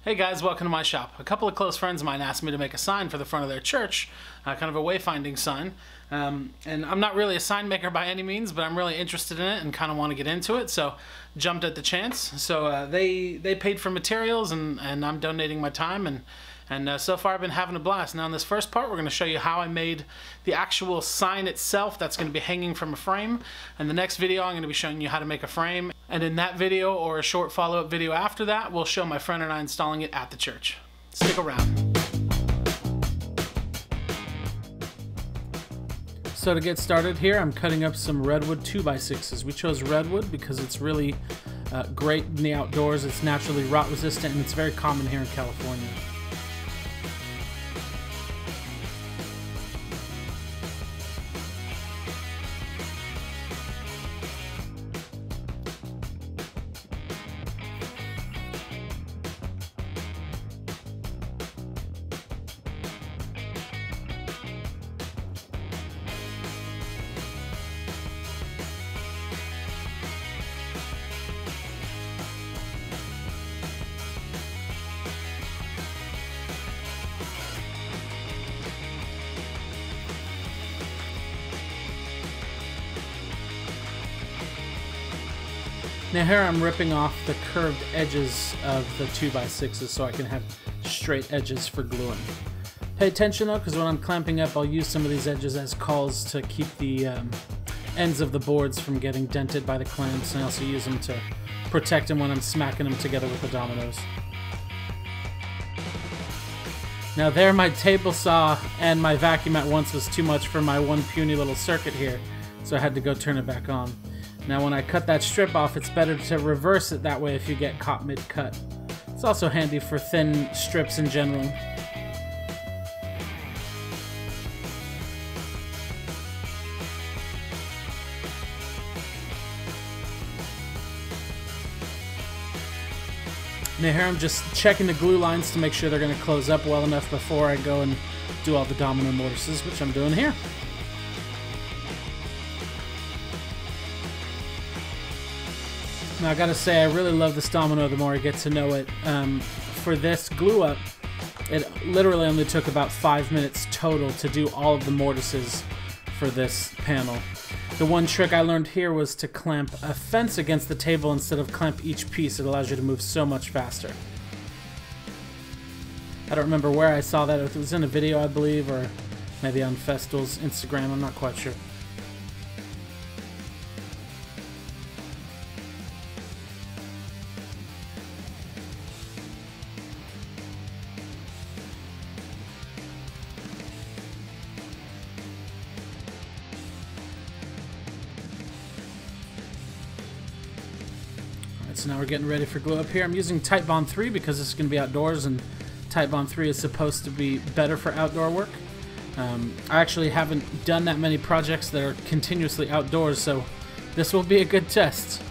Hey guys, welcome to my shop. A couple of close friends of mine asked me to make a sign for the front of their church, kind of a wayfinding sign. And I'm not really a sign maker by any means, but I'm really interested in it and kind of want to get into it, so jumped at the chance. So they paid for materials and I'm donating my time, and so far I've been having a blast. Now in this first part we're going to show you how I made the actual sign itself that's going to be hanging from a frame. And the next video I'm going to be showing you how to make a frame. And in that video, or a short follow-up video after that, we'll show my friend and I installing it at the church. Stick around. So to get started here, I'm cutting up some redwood 2x6s. We chose redwood because it's really great in the outdoors. It's naturally rot resistant and it's very common here in California. Now here I'm ripping off the curved edges of the 2x6s so I can have straight edges for gluing. Pay attention though, because when I'm clamping up I'll use some of these edges as cauls to keep the ends of the boards from getting dented by the clamps, and I also use them to protect them when I'm smacking them together with the dominoes. Now there, my table saw and my vacuum at once was too much for my one puny little circuit here, so I had to go turn it back on. Now when I cut that strip off, it's better to reverse it that way if you get caught mid-cut. It's also handy for thin strips in general. Now here I'm just checking the glue lines to make sure they're going to close up well enough before I go and do all the domino mortises, which I'm doing here. Now I gotta say, I really love this domino the more I get to know it. For this glue up, it literally only took about 5 minutes total to do all of the mortises for this panel. The one trick I learned here was to clamp a fence against the table instead of clamp each piece. It allows you to move so much faster. I don't remember where I saw that, if it was in a video I believe, or maybe on Festal's Instagram, I'm not quite sure. So now we're getting ready for glue up here. I'm using Titebond 3 because this is going to be outdoors, and Titebond 3 is supposed to be better for outdoor work. I actually haven't done that many projects that are continuously outdoors, so this will be a good test.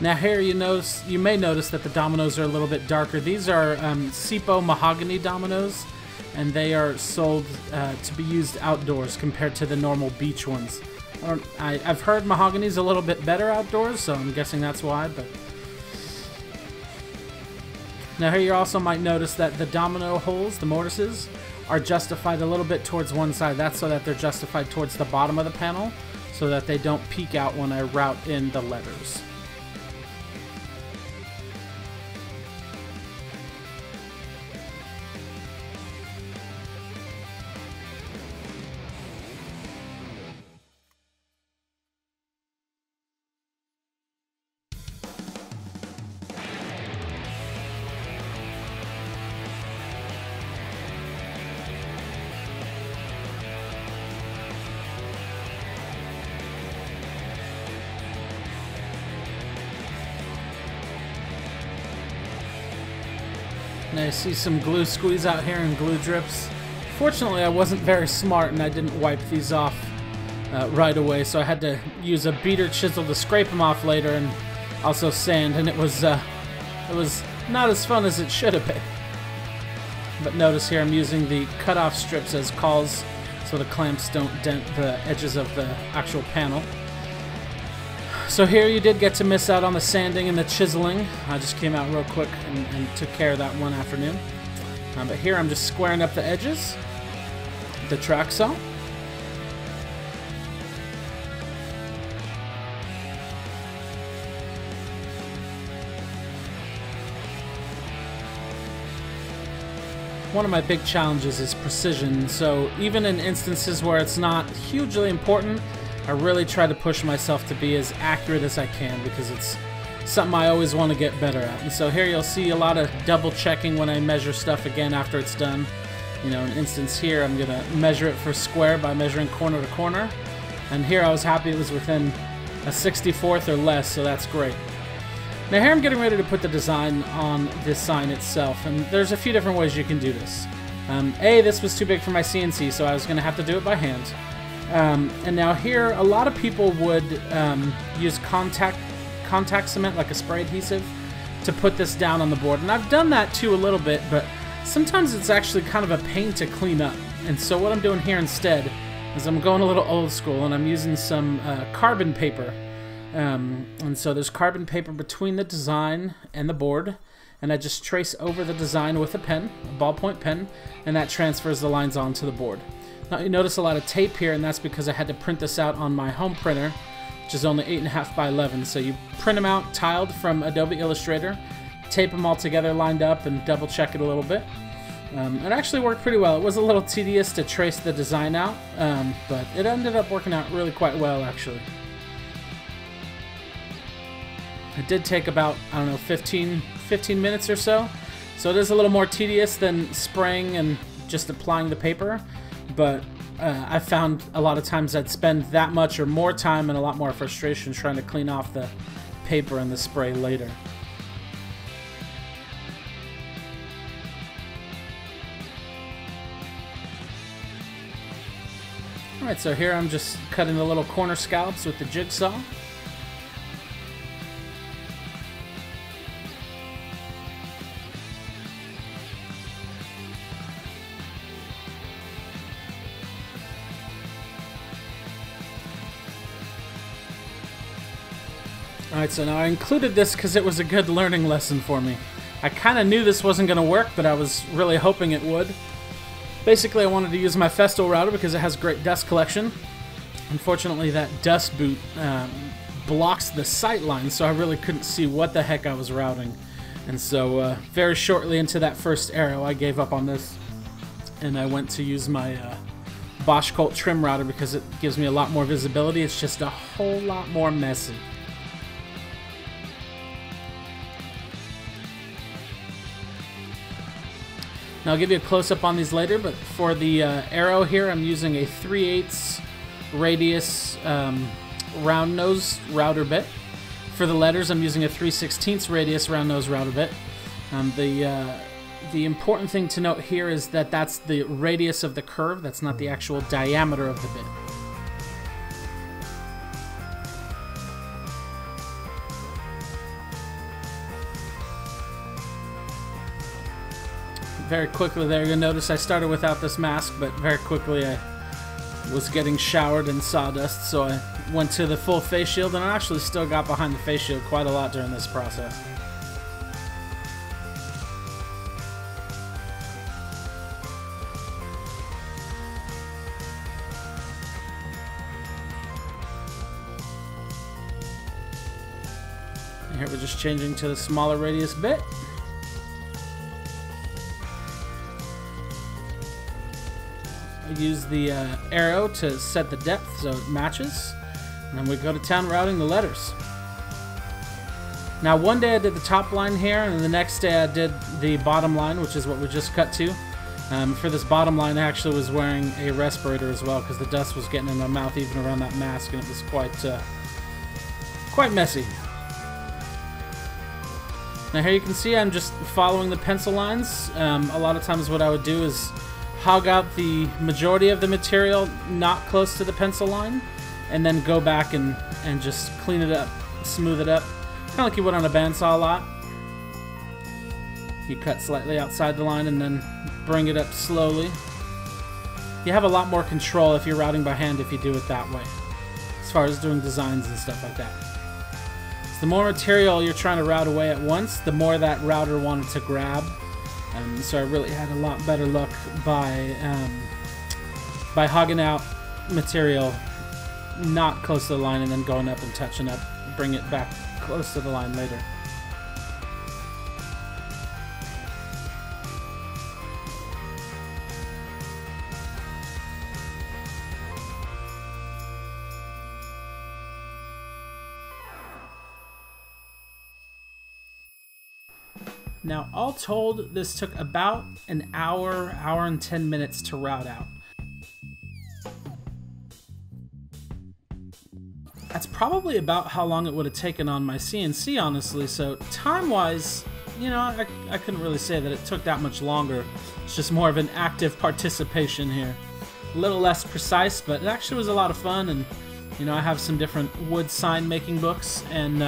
Now here you may notice that the dominoes are a little bit darker. These are Sipo mahogany dominoes, and they are sold to be used outdoors compared to the normal beach ones. I've heard mahogany's a little bit better outdoors, so I'm guessing that's why. But now here you also might notice that the domino holes, the mortises, are justified a little bit towards one side. That's so that they're justified towards the bottom of the panel, so that they don't peek out when I route in the letters. And I see some glue squeeze out here and glue drips. Fortunately, I wasn't very smart and I didn't wipe these off right away, so I had to use a beater chisel to scrape them off later, and also sand, and it was not as fun as it should have been. But notice here I'm using the cutoff strips as cauls so the clamps don't dent the edges of the actual panel. So here you did get to miss out on the sanding and the chiseling. I just came out real quick and took care of that one afternoon. But here I'm just squaring up the edges with the track saw. One of my big challenges is precision, so even in instances where it's not hugely important, I really try to push myself to be as accurate as I can because it's something I always want to get better at. And so here you'll see a lot of double checking when I measure stuff again after it's done. You know, an instance here, I'm going to measure it for square by measuring corner to corner. And here I was happy it was within a 64th or less, so that's great. Now here I'm getting ready to put the design on this sign itself, and there's a few different ways you can do this. This was too big for my CNC, so I was going to have to do it by hand. And now here, a lot of people would use contact cement, like a spray adhesive, to put this down on the board. And I've done that too a little bit, but sometimes it's actually kind of a pain to clean up. And so what I'm doing here instead is I'm going a little old school, and I'm using some carbon paper. And so there's carbon paper between the design and the board, and I just trace over the design with a pen, a ballpoint pen, and that transfers the lines onto the board. Now you notice a lot of tape here, and that's because I had to print this out on my home printer, which is only 8.5 by 11. So you print them out tiled from Adobe Illustrator, tape them all together lined up, and double check it a little bit. It actually worked pretty well. It was a little tedious to trace the design out, but it ended up working out really quite well actually. It did take about, I don't know, 15 minutes or so. So it is a little more tedious than spraying and just applying the paper. But I found a lot of times I'd spend that much or more time and a lot more frustration trying to clean off the paper and the spray later. Alright, so here I'm just cutting the little corner scallops with the jigsaw. Alright, so now I included this because it was a good learning lesson for me. I kind of knew this wasn't going to work, but I was really hoping it would. Basically, I wanted to use my Festool router because it has great dust collection. Unfortunately, that dust boot blocks the sight line, so I really couldn't see what the heck I was routing. And so, very shortly into that first arrow, I gave up on this, and I went to use my Bosch Colt trim router because it gives me a lot more visibility. It's just a whole lot more messy. Now I'll give you a close-up on these later, but for the arrow here, I'm using a 3/8 radius round nose router bit. For the letters, I'm using a 3/16 radius round nose router bit. The important thing to note here is that that's the radius of the curve. That's not the actual diameter of the bit. Very quickly there, you'll notice I started without this mask, but very quickly I was getting showered in sawdust, so I went to the full face shield, and I actually still got behind the face shield quite a lot during this process. And here we're just changing to the smaller radius bit. I use the arrow to set the depth so it matches, and then we go to town routing the letters. Now one day I did the top line here, and the next day I did the bottom line, which is what we just cut to. For this bottom line I actually was wearing a respirator as well because the dust was getting in my mouth even around that mask, and it was quite messy. Now here you can see I'm just following the pencil lines. A lot of times what I would do is hog out the majority of the material not close to the pencil line, and then go back and just clean it up, smooth it up, kind of like you would on a bandsaw a lot. You cut slightly outside the line and then bring it up slowly. You have a lot more control if you're routing by hand if you do it that way, as far as doing designs and stuff like that. So the more material you're trying to route away at once, the more that router wanted to grab. So I really had a lot better luck by hogging out material not close to the line and then going up and touching up, bring it back close to the line later. Now, all told, this took about an hour and 10 minutes to route out. That's probably about how long it would have taken on my CNC, honestly, so time-wise, you know, I couldn't really say that it took that much longer. It's just more of an active participation here. A little less precise, but it actually was a lot of fun, and, you know, I have some different wood sign making books, and,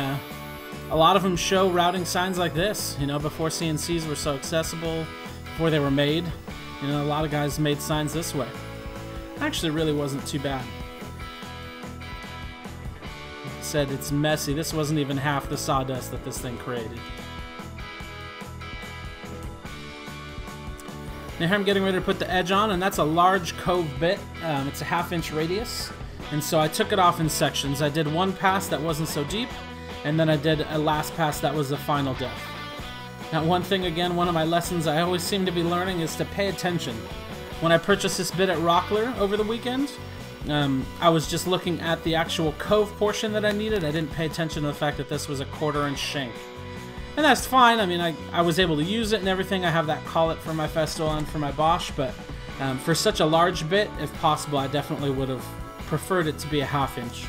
a lot of them show routing signs like this, you know, before CNCs were so accessible, before they were made. You know, a lot of guys made signs this way. Actually, really wasn't too bad. Said it's messy. This wasn't even half the sawdust that this thing created. Now here I'm getting ready to put the edge on, and that's a large cove bit. It's a 1/2 inch radius, and so I took it off in sections. I did one pass that wasn't so deep, and then I did a last pass that was the final depth. Now one thing, again, one of my lessons I always seem to be learning is to pay attention. When I purchased this bit at Rockler over the weekend, I was just looking at the actual cove portion that I needed. I didn't pay attention to the fact that this was a 1/4 inch shank. And that's fine. I mean, I was able to use it and everything. I have that collet for my Festool and for my Bosch, but for such a large bit, if possible, I definitely would have preferred it to be a 1/2 inch.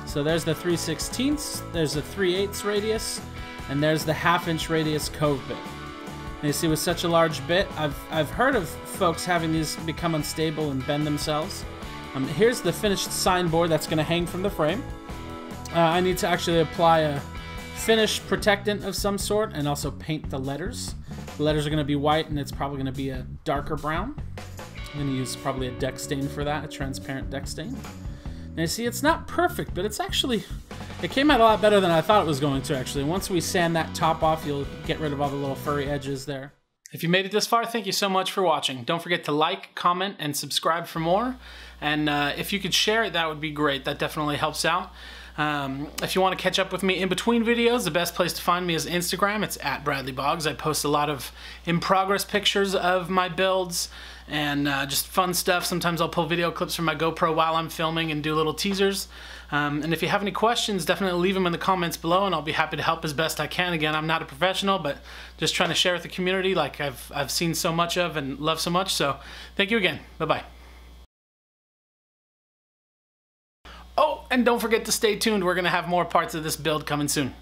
So there's the 3/16, there's the 3/8 radius, and there's the 1/2 inch radius cove bit. And you see, with such a large bit, I've heard of folks having these become unstable and bend themselves. Here's the finished sign board that's going to hang from the frame. I need to actually apply a finish protectant of some sort and also paint the letters. The letters are going to be white, and it's probably going to be a darker brown. I'm going to use probably a deck stain for that, a transparent deck stain. And you see, it's not perfect, but it's actually, it came out a lot better than I thought it was going to, actually. Once we sand that top off, you'll get rid of all the little furry edges there. If you made it this far, thank you so much for watching. Don't forget to like, comment, and subscribe for more. And if you could share it, that would be great. That definitely helps out. If you want to catch up with me in between videos, the best place to find me is Instagram. It's @BradleyBoggs. I post a lot of in-progress pictures of my builds and just fun stuff. Sometimes I'll pull video clips from my GoPro while I'm filming and do little teasers. And if you have any questions, definitely leave them in the comments below, and I'll be happy to help as best I can. Again, I'm not a professional, but just trying to share with the community like I've seen so much of and love so much. So thank you again. Bye-bye. Oh, and don't forget to stay tuned. We're going to have more parts of this build coming soon.